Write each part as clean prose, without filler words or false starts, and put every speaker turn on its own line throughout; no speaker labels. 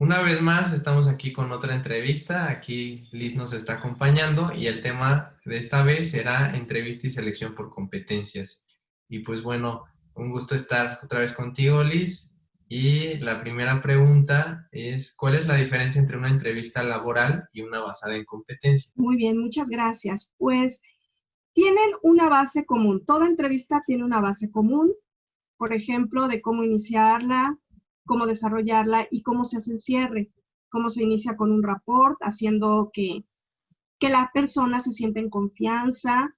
Una vez más estamos aquí con otra entrevista. Aquí Liz nos está acompañando y el tema de esta vez será entrevista y selección por competencias. Y pues bueno, un gusto estar otra vez contigo, Liz. Y la primera pregunta es, ¿cuál es la diferencia entre una entrevista laboral y una basada en competencias?
Muy bien, muchas gracias. Pues tienen una base común. Toda entrevista tiene una base común, por ejemplo, de cómo iniciarla, cómo desarrollarla y cómo se hace el cierre, cómo se inicia con un rapport, haciendo que la persona se sienta en confianza,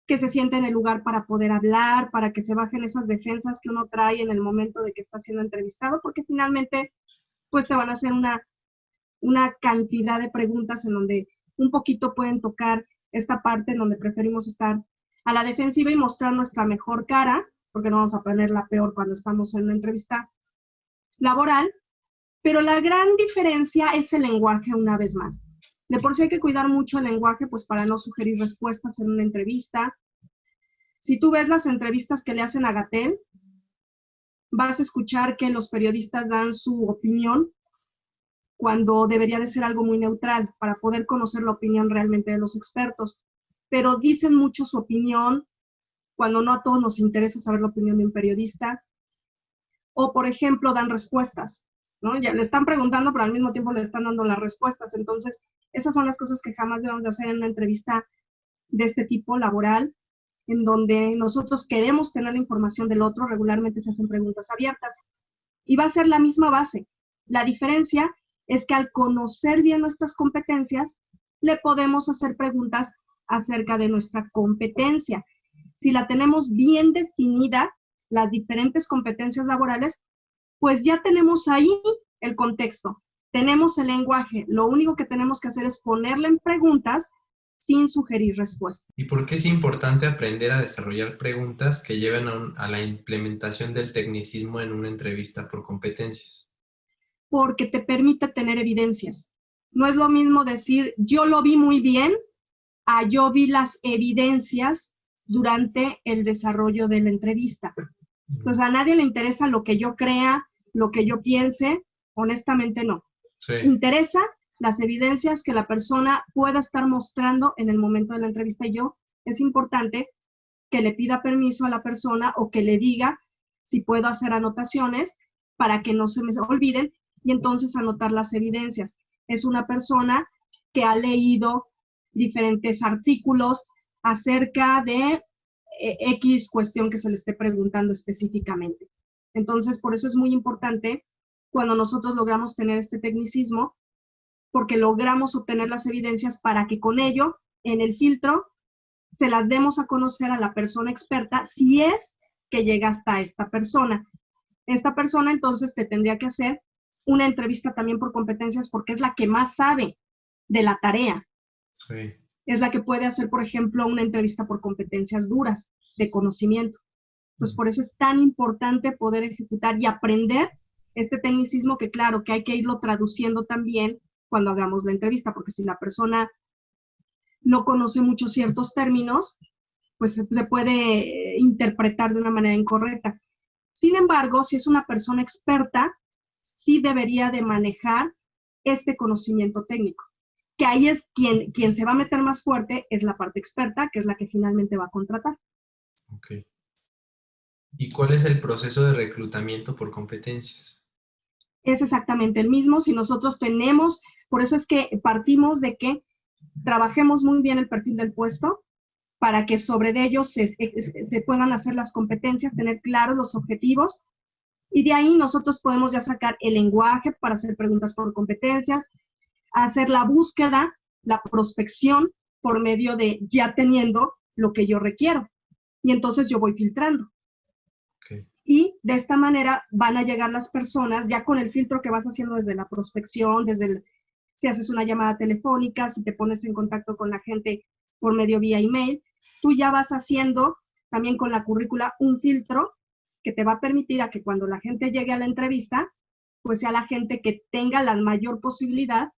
que se sienta en el lugar para poder hablar, para que se bajen esas defensas que uno trae en el momento de que está siendo entrevistado, porque finalmente pues te van a hacer una cantidad de preguntas en donde un poquito pueden tocar esta parte en donde preferimos estar a la defensiva y mostrar nuestra mejor cara, porque no vamos a poner la peor cuando estamos en una entrevista laboral, pero la gran diferencia es el lenguaje una vez más. De por sí hay que cuidar mucho el lenguaje, pues para no sugerir respuestas en una entrevista. Si tú ves las entrevistas que le hacen a Gatell, vas a escuchar que los periodistas dan su opinión cuando debería de ser algo muy neutral para poder conocer la opinión realmente de los expertos. Pero dicen mucho su opinión cuando no a todos nos interesa saber la opinión de un periodista. O, por ejemplo, dan respuestas, ¿no? Ya le están preguntando, pero al mismo tiempo le están dando las respuestas. Entonces, esas son las cosas que jamás debemos de hacer en una entrevista de este tipo laboral, en donde nosotros queremos tener la información del otro. Regularmente se hacen preguntas abiertas y va a ser la misma base. La diferencia es que al conocer bien nuestras competencias, le podemos hacer preguntas acerca de nuestra competencia. Si la tenemos bien definida, las diferentes competencias laborales, pues ya tenemos ahí el contexto, tenemos el lenguaje. Lo único que tenemos que hacer es ponerle en preguntas sin sugerir respuestas.
¿Y por qué es importante aprender a desarrollar preguntas que lleven a la implementación del tecnicismo en una entrevista por competencias?
Porque te permite tener evidencias. No es lo mismo decir, yo lo vi muy bien, a yo vi las evidencias durante el desarrollo de la entrevista. Entonces, a nadie le interesa lo que yo crea, lo que yo piense, honestamente no.
Sí.
Interesa las evidencias que la persona pueda estar mostrando en el momento de la entrevista. Y es importante que le pida permiso a la persona o que le diga si puedo hacer anotaciones para que no se me olviden y entonces anotar las evidencias. Es una persona que ha leído diferentes artículos acerca de X cuestión que se le esté preguntando específicamente. Entonces, por eso es muy importante cuando nosotros logramos tener este tecnicismo, porque logramos obtener las evidencias para que con ello, en el filtro, se las demos a conocer a la persona experta si es que llega hasta esta persona. Esta persona entonces te tendría que hacer una entrevista también por competencias porque es la que más sabe de la tarea.
Sí.
Es la que puede hacer, por ejemplo, una entrevista por competencias duras de conocimiento. Entonces, por eso es tan importante poder ejecutar y aprender este tecnicismo que, claro, que hay que irlo traduciendo también cuando hagamos la entrevista, porque si la persona no conoce muchos ciertos términos, pues se puede interpretar de una manera incorrecta. Sin embargo, si es una persona experta, sí debería de manejar este conocimiento técnico, que ahí es quien se va a meter más fuerte, es la parte experta, que es la que finalmente va a contratar.
Ok. ¿Y cuál es el proceso de reclutamiento por competencias?
Es exactamente el mismo. Si nosotros tenemos, por eso es que partimos de que trabajemos muy bien el perfil del puesto para que sobre de ellos se puedan hacer las competencias, tener claros los objetivos y de ahí nosotros podemos ya sacar el lenguaje para hacer preguntas por competencias, hacer la búsqueda, la prospección por medio de ya teniendo lo que yo requiero. Y entonces yo voy filtrando.
Okay.
Y de esta manera van a llegar las personas ya con el filtro que vas haciendo desde la prospección, si haces una llamada telefónica, si te pones en contacto con la gente por medio vía email, tú ya vas haciendo también con la currícula un filtro que te va a permitir a que cuando la gente llegue a la entrevista, pues sea la gente que tenga la mayor posibilidad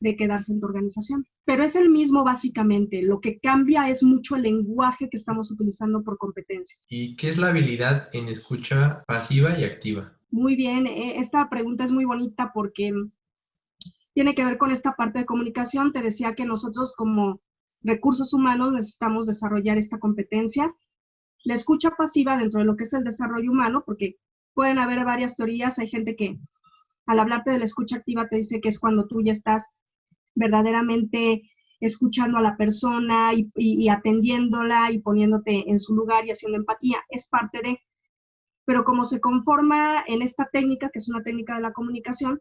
de quedarse en tu organización. Pero es el mismo básicamente, lo que cambia es mucho el lenguaje que estamos utilizando por competencias.
¿Y qué es la habilidad en escucha pasiva y activa?
Muy bien, esta pregunta es muy bonita porque tiene que ver con esta parte de comunicación. Te decía que nosotros como recursos humanos necesitamos desarrollar esta competencia. La escucha pasiva dentro de lo que es el desarrollo humano, porque pueden haber varias teorías. Hay gente que al hablarte de la escucha activa te dice que es cuando tú ya estás verdaderamente escuchando a la persona y atendiéndola y poniéndote en su lugar y haciendo empatía. Es parte de, pero como se conforma en esta técnica, que es una técnica de la comunicación,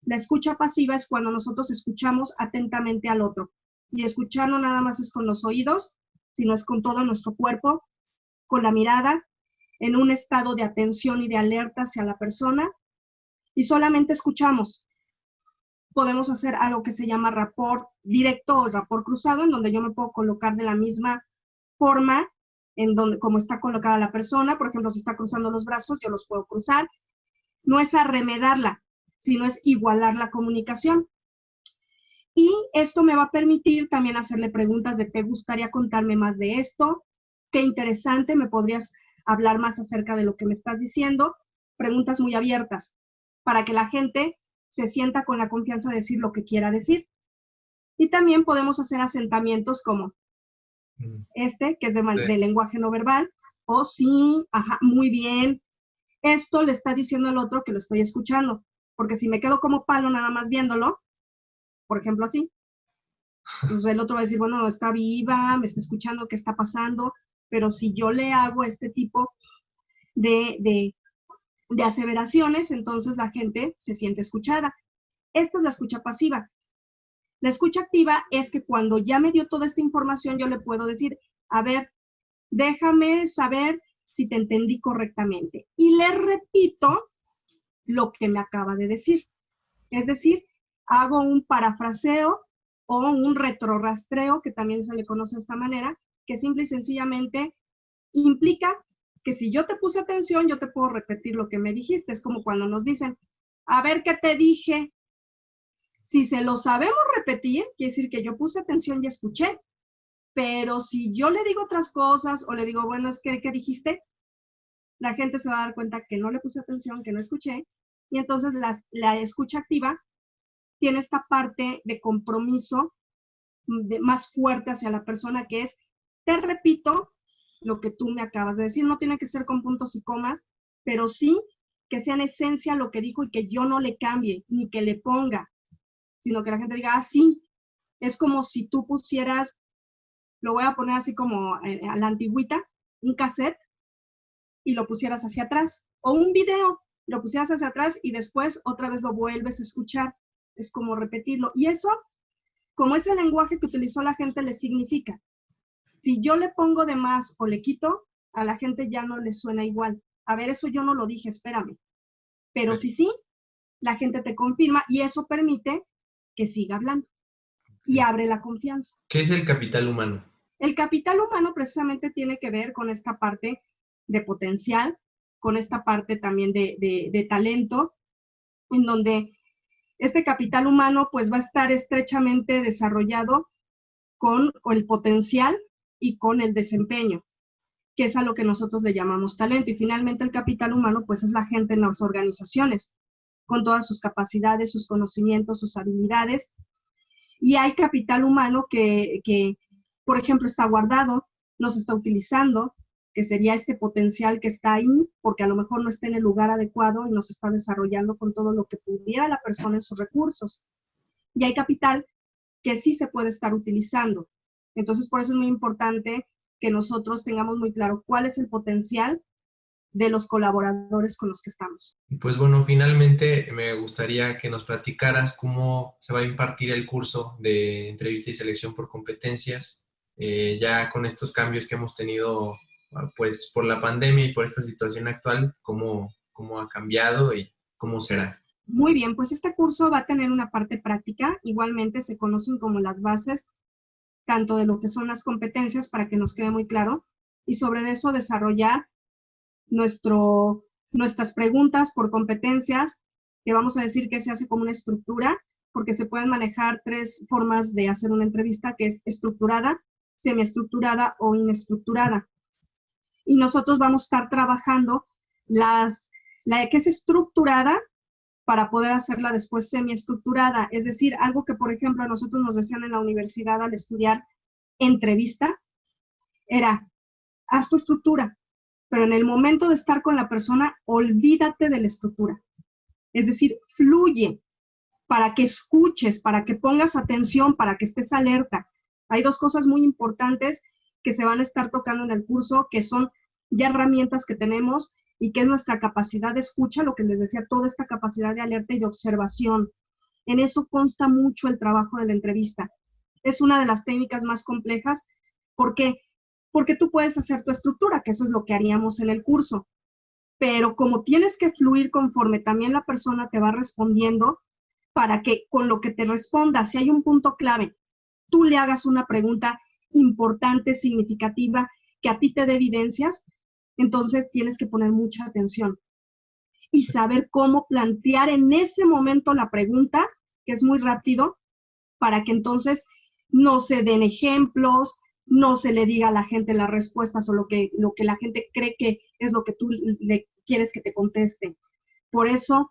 la escucha pasiva es cuando nosotros escuchamos atentamente al otro. Y escuchar no nada más es con los oídos, sino es con todo nuestro cuerpo, con la mirada, en un estado de atención y de alerta hacia la persona, y solamente escuchamos. Podemos hacer algo que se llama rapport directo o rapport cruzado, en donde yo me puedo colocar de la misma forma en donde, como está colocada la persona. Por ejemplo, si está cruzando los brazos, yo los puedo cruzar. No es arremedarla, sino es igualar la comunicación. Y esto me va a permitir también hacerle preguntas de ¿te gustaría contarme más de esto? Qué interesante, me podrías hablar más acerca de lo que me estás diciendo. Preguntas muy abiertas para que la gente se sienta con la confianza de decir lo que quiera decir. Y también podemos hacer asentamientos como este, que es de lenguaje no verbal, o sí, ajá, muy bien. Esto le está diciendo al otro que lo estoy escuchando, porque si me quedo como palo nada más viéndolo, por ejemplo así, pues el otro va a decir, bueno, está viva, me está escuchando, ¿qué está pasando? Pero si yo le hago este tipo de aseveraciones, entonces la gente se siente escuchada. Esta es la escucha pasiva. La escucha activa es que cuando ya me dio toda esta información, yo le puedo decir, a ver, déjame saber si te entendí correctamente. Y le repito lo que me acaba de decir. Es decir, hago un parafraseo o un retrorrastreo, que también se le conoce de esta manera, que simple y sencillamente implica que si yo te puse atención, yo te puedo repetir lo que me dijiste. Es como cuando nos dicen, a ver qué te dije. Si se lo sabemos repetir, quiere decir que yo puse atención y escuché. Pero si yo le digo otras cosas o le digo, bueno, es que, ¿qué dijiste? La gente se va a dar cuenta que no le puse atención, que no escuché. Y entonces la escucha activa tiene esta parte de compromiso más fuerte hacia la persona, que es, te repito lo que tú me acabas de decir. No tiene que ser con puntos y comas, pero sí que sea en esencia lo que dijo y que yo no le cambie, ni que le ponga, sino que la gente diga, ah, sí. Es como si tú pusieras, lo voy a poner así como a la antigüita, un cassette y lo pusieras hacia atrás, o un video, lo pusieras hacia atrás y después otra vez lo vuelves a escuchar. Es como repetirlo. Y eso, como es el lenguaje que utilizó la gente, le significa. Si yo le pongo de más o le quito, a la gente ya no le suena igual. A ver, eso yo no lo dije, espérame. Pero si sí, la gente te confirma y eso permite que siga hablando y abre la confianza.
¿Qué es el capital humano?
El capital humano precisamente tiene que ver con esta parte de potencial, con esta parte también de talento, en donde este capital humano pues va a estar estrechamente desarrollado con el potencial y con el desempeño, que es a lo que nosotros le llamamos talento. Y finalmente el capital humano pues es la gente en las organizaciones, con todas sus capacidades, sus conocimientos, sus habilidades. Y hay capital humano que por ejemplo, está guardado, no se está utilizando, que sería este potencial que está ahí, porque a lo mejor no está en el lugar adecuado y no se está desarrollando con todo lo que pudiera la persona en sus recursos. Y hay capital que sí se puede estar utilizando. Entonces, por eso es muy importante que nosotros tengamos muy claro cuál es el potencial de los colaboradores con los que estamos.
Pues bueno, finalmente me gustaría que nos platicaras cómo se va a impartir el curso de entrevista y selección por competencias, ya con estos cambios que hemos tenido pues por la pandemia y por esta situación actual, cómo ha cambiado y cómo será.
Muy bien, pues este curso va a tener una parte práctica, igualmente se conocen como las bases, tanto de lo que son las competencias, para que nos quede muy claro, y sobre eso desarrollar nuestras preguntas por competencias, que vamos a decir que se hace como una estructura, porque se pueden manejar 3 formas de hacer una entrevista, que es estructurada, semiestructurada o inestructurada. Y nosotros vamos a estar trabajando las La que es estructurada para poder hacerla después semiestructurada. Es decir, algo que, por ejemplo, a nosotros nos decían en la universidad al estudiar entrevista, era, haz tu estructura, pero en el momento de estar con la persona, olvídate de la estructura. Es decir, fluye para que escuches, para que pongas atención, para que estés alerta. Hay dos cosas muy importantes que se van a estar tocando en el curso, que son ya herramientas que tenemos y que es nuestra capacidad de escucha, lo que les decía, toda esta capacidad de alerta y de observación. En eso consta mucho el trabajo de la entrevista. Es una de las técnicas más complejas. ¿Por qué? Porque tú puedes hacer tu estructura, que eso es lo que haríamos en el curso. Pero como tienes que fluir conforme también la persona te va respondiendo, para que con lo que te responda, si hay un punto clave, tú le hagas una pregunta importante, significativa, que a ti te dé evidencias, entonces tienes que poner mucha atención y saber cómo plantear en ese momento la pregunta, que es muy rápido, para que entonces no se den ejemplos, no se le diga a la gente las respuestas o lo que la gente cree que es lo que tú le quieres que te conteste. Por eso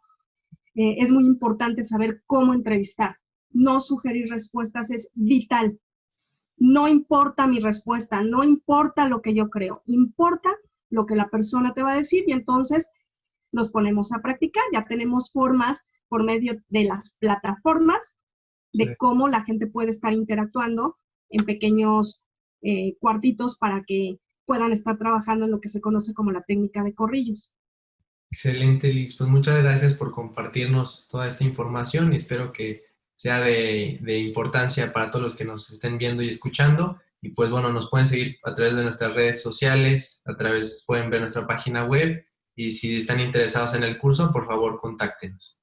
es muy importante saber cómo entrevistar. No sugerir respuestas es vital. No importa mi respuesta, no importa lo que yo creo, importa lo que la persona te va a decir y entonces nos ponemos a practicar. Ya tenemos formas por medio de las plataformas de cómo la gente puede estar interactuando en pequeños cuartitos para que puedan estar trabajando en lo que se conoce como la técnica de corrillos.
Excelente, Liz. Pues muchas gracias por compartirnos toda esta información y espero que sea de importancia para todos los que nos estén viendo y escuchando. Y pues bueno, nos pueden seguir a través de nuestras redes sociales, pueden ver nuestra página web y si están interesados en el curso, por favor, contáctenos.